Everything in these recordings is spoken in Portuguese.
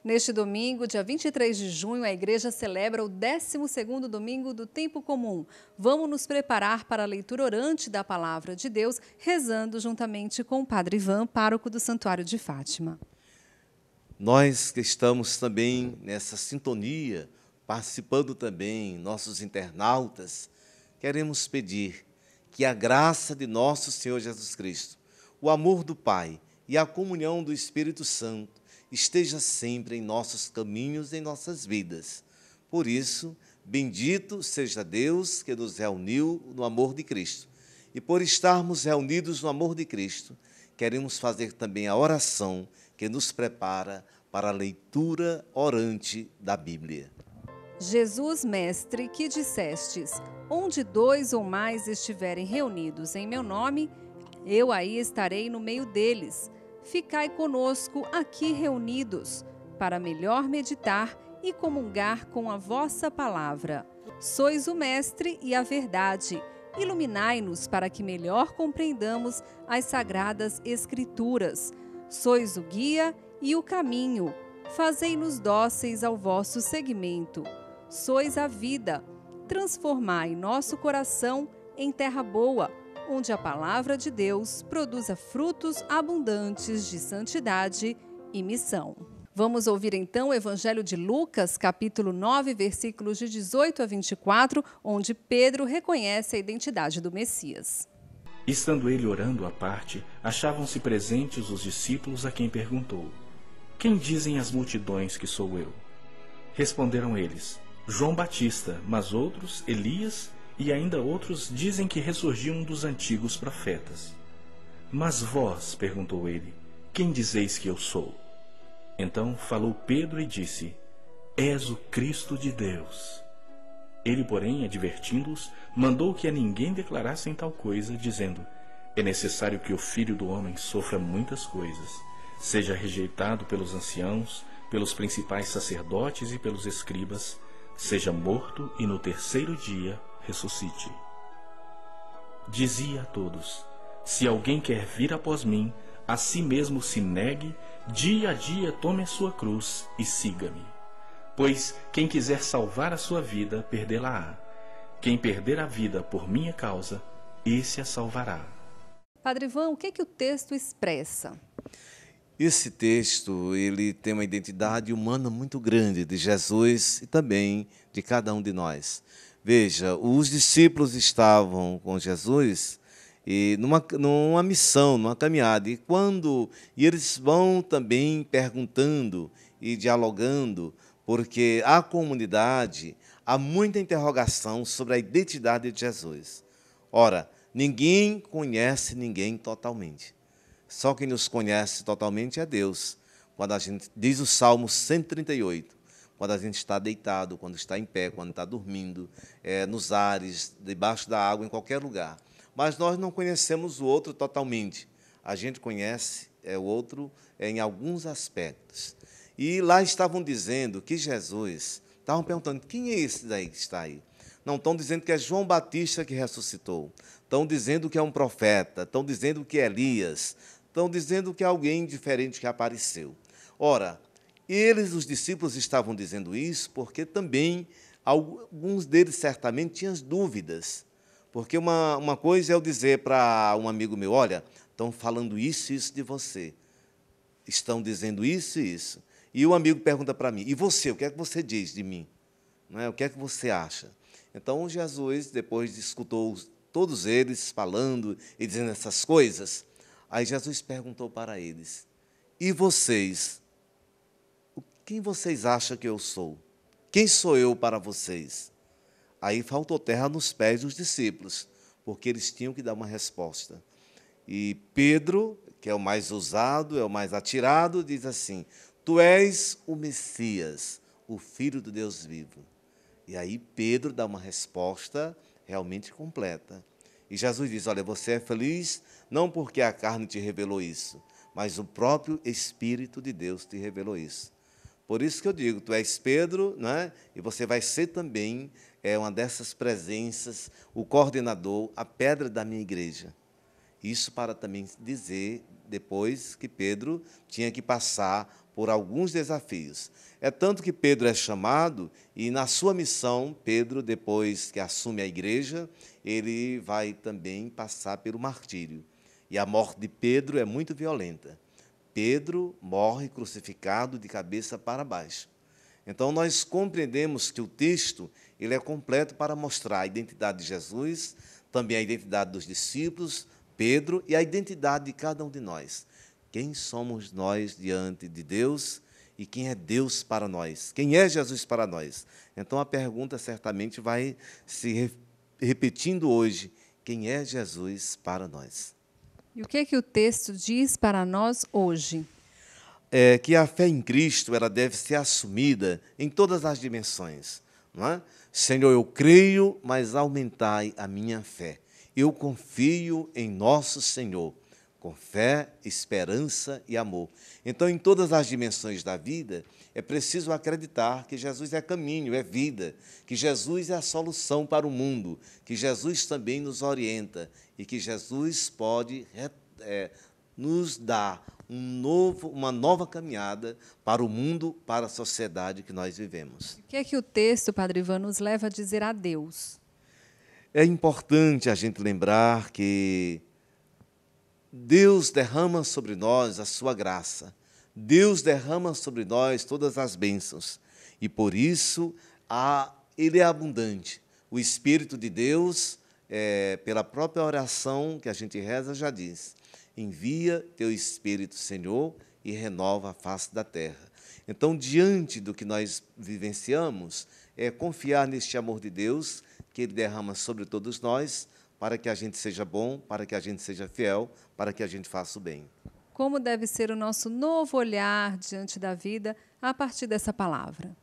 Neste domingo, dia 23 de junho, a igreja celebra o 12º domingo do tempo comum. Vamos nos preparar para a leitura orante da palavra de Deus, rezando juntamente com o Padre Ivan, pároco do Santuário de Fátima. Nós que estamos também nessa sintonia, participando também, nossos internautas, queremos pedir que a graça de nosso Senhor Jesus Cristo, o amor do Pai e a comunhão do Espírito Santo esteja sempre em nossos caminhos, em nossas vidas. Por isso, bendito seja Deus que nos reuniu no amor de Cristo. E por estarmos reunidos no amor de Cristo, queremos fazer também a oração que nos prepara para a leitura orante da Bíblia. Jesus, Mestre, que dissestes, onde 2 ou mais estiverem reunidos em meu nome, eu aí estarei no meio deles. Ficai conosco aqui reunidos, para melhor meditar e comungar com a vossa palavra. Sois o Mestre e a verdade. Iluminai-nos para que melhor compreendamos as sagradas Escrituras. Sois o guia e o caminho. Fazei-nos dóceis ao vosso seguimento. Sois a vida. Transformai nosso coração em terra boa, onde a palavra de Deus produza frutos abundantes de santidade e missão. Vamos ouvir então o Evangelho de Lucas, capítulo 9, versículos de 18 a 24, onde Pedro reconhece a identidade do Messias. Estando ele orando à parte, achavam-se presentes os discípulos a quem perguntou: Quem dizem as multidões que sou eu? Responderam eles: João Batista, mas outros, Elias, e ainda outros dizem que ressurgiu um dos antigos profetas. Mas vós, perguntou ele, quem dizeis que eu sou? Então falou Pedro e disse: És o Cristo de Deus. Ele, porém, advertindo-os, mandou que a ninguém declarassem tal coisa, dizendo: É necessário que o Filho do Homem sofra muitas coisas, seja rejeitado pelos anciãos, pelos principais sacerdotes e pelos escribas, seja morto e no terceiro dia ressuscite. Dizia a todos: Se alguém quer vir após mim, a si mesmo se negue, dia a dia tome a sua cruz e siga-me. Pois quem quiser salvar a sua vida, perdê-la-á. Quem perder a vida por minha causa, esse a salvará. Padre Ivan, o que o texto expressa? Esse texto, ele tem uma identidade humana muito grande de Jesus e também de cada um de nós. Veja, os discípulos estavam com Jesus e numa missão, numa caminhada, e eles vão também perguntando e dialogando, porque a comunidade há muita interrogação sobre a identidade de Jesus. Ora, ninguém conhece ninguém totalmente. Só quem nos conhece totalmente é Deus. Quando a gente diz o Salmo 138, quando a gente está deitado, quando está em pé, quando está dormindo, nos ares, debaixo da água, em qualquer lugar. Mas nós não conhecemos o outro totalmente. A gente conhece o outro em alguns aspectos. E lá estavam dizendo que Jesus, estavam perguntando, quem é esse daí que está aí? Não, estão dizendo que é João Batista que ressuscitou. Estão dizendo que é um profeta. Estão dizendo que é Elias. Estão dizendo que é alguém diferente que apareceu. Ora, eles, os discípulos, estavam dizendo isso porque também alguns deles certamente tinham dúvidas. Porque uma coisa é eu dizer para um amigo meu, olha, estão falando isso e isso de você. Estão dizendo isso e isso. E o amigo pergunta para mim, e você, o que é que você diz de mim? Não é? O que é que você acha? Então, Jesus, depois escutou todos eles falando e dizendo essas coisas, aí Jesus perguntou para eles, e vocês? Quem vocês acham que eu sou? Quem sou eu para vocês? Aí faltou terra nos pés dos discípulos, porque eles tinham que dar uma resposta. E Pedro, que é o mais ousado, é o mais atirado, diz assim, Tu és o Messias, o Filho do Deus vivo. E aí Pedro dá uma resposta realmente completa. E Jesus diz, olha, você é feliz não porque a carne te revelou isso, mas o próprio Espírito de Deus te revelou isso. Por isso que eu digo, tu és Pedro, né? E você vai ser também uma dessas presenças, o coordenador, a pedra da minha igreja. Isso para também dizer depois que Pedro tinha que passar por alguns desafios. É tanto que Pedro é chamado e, na sua missão, Pedro, depois que assume a igreja, ele vai também passar pelo martírio. E a morte de Pedro é muito violenta. Pedro morre crucificado de cabeça para baixo. Então, nós compreendemos que o texto ele é completo para mostrar a identidade de Jesus, também a identidade dos discípulos, Pedro, e a identidade de cada um de nós. Quem somos nós diante de Deus e quem é Deus para nós? Quem é Jesus para nós? Então, a pergunta certamente vai se repetindo hoje. Quem é Jesus para nós? E o que o texto diz para nós hoje? É que a fé em Cristo ela deve ser assumida em todas as dimensões. Não é? Senhor, eu creio, mas aumentai a minha fé. Eu confio em nosso Senhor, com fé, esperança e amor. Então, em todas as dimensões da vida, é preciso acreditar que Jesus é caminho, é vida, que Jesus é a solução para o mundo, que Jesus também nos orienta e que Jesus pode nos dar uma nova caminhada para o mundo, para a sociedade que nós vivemos. O que o texto, Padre Ivan, nos leva a dizer a Deus? É importante a gente lembrar que Deus derrama sobre nós a sua graça. Deus derrama sobre nós todas as bênçãos. E por isso Ele é abundante. O Espírito de Deus, pela própria oração que a gente reza, já diz: envia teu Espírito, Senhor, e renova a face da terra. Então, diante do que nós vivenciamos, é confiar neste amor de Deus, que Ele derrama sobre todos nós, para que a gente seja bom, para que a gente seja fiel, para que a gente faça o bem. Como deve ser o nosso novo olhar diante da vida a partir dessa palavra?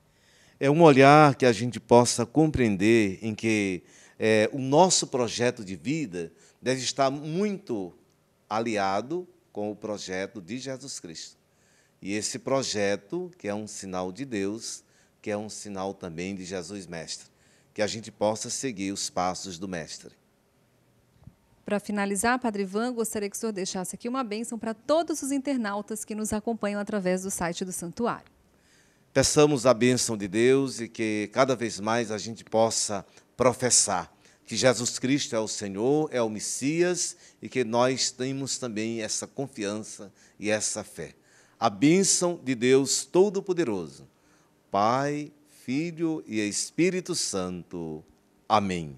É um olhar que a gente possa compreender em que o nosso projeto de vida deve estar muito aliado com o projeto de Jesus Cristo. E esse projeto, que é um sinal de Deus, que é um sinal também de Jesus Mestre, que a gente possa seguir os passos do Mestre. Para finalizar, Padre Ivan, gostaria que o senhor deixasse aqui uma bênção para todos os internautas que nos acompanham através do site do Santuário. Peçamos a bênção de Deus e que cada vez mais a gente possa professar que Jesus Cristo é o Senhor, é o Messias e que nós temos também essa confiança e essa fé. A bênção de Deus Todo-Poderoso, Pai, Filho e Espírito Santo. Amém.